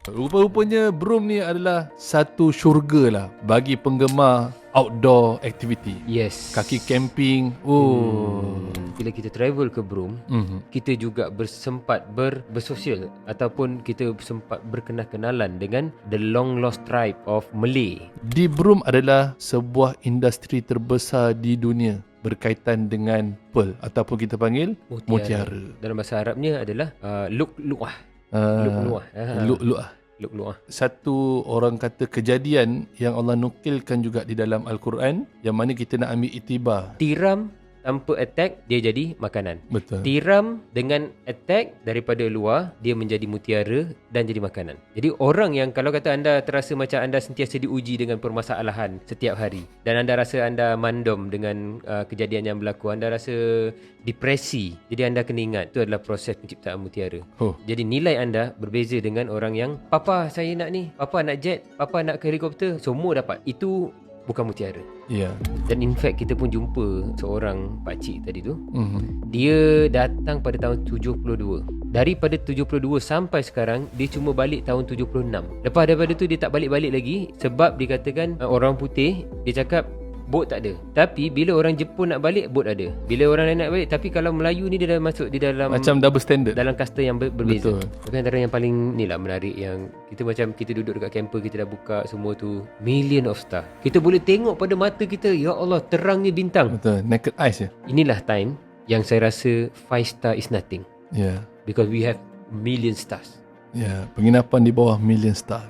Rupa-rupanya Broome ni adalah satu syurga lah bagi penggemar outdoor activity. Yes. Kaki camping. Bila kita travel ke Broome, kita juga bersempat bersosial ataupun kita sempat berkenal-kenalan dengan the long lost tribe of Malay. Di Broome adalah sebuah industri terbesar di dunia berkaitan dengan pearl ataupun kita panggil mutiara. Dalam bahasa Arabnya adalah lu'lu'ah. Lu'lu'ah. Satu orang kata kejadian yang Allah nukilkan juga di dalam Al-Quran, yang mana kita nak ambil iktibar. Tiram tanpa attack, dia jadi makanan. Betul. Tiram dengan attack daripada luar, dia menjadi mutiara dan jadi makanan. Jadi orang yang, kalau kata anda terasa macam anda sentiasa diuji dengan permasalahan setiap hari, dan anda rasa anda mandom dengan kejadian yang berlaku, anda rasa depresi, jadi anda kena ingat itu adalah proses penciptaan mutiara. Jadi nilai anda berbeza dengan orang yang, papa saya nak ni, papa nak jet, papa nak ke helikopter, semua dapat. Itu bukan mutiara. Ya. Dan in fact kita pun jumpa seorang pakcik tadi tu. Dia datang pada tahun 72. Daripada 72 sampai sekarang, dia cuma balik tahun 76. Lepas daripada tu dia tak balik-balik lagi sebab dikatakan orang putih, dia cakap bot tak ada. Tapi bila orang Jepun nak balik, bot ada. Bila orang lain nak balik, tapi kalau Melayu ni dia dah masuk di dalam Macam double standard. dalam kasta yang berbeza. Betul. Tapi antara yang paling ni lah menarik, yang kita macam kita duduk dekat camper, kita dah buka semua tu, million of star. Kita boleh tengok pada mata kita, ya Allah, terangnya bintang. Betul. Naked eyes je. Inilah time yang saya rasa 5 star is nothing, Ya. because we have million stars. Ya. Penginapan di bawah million star.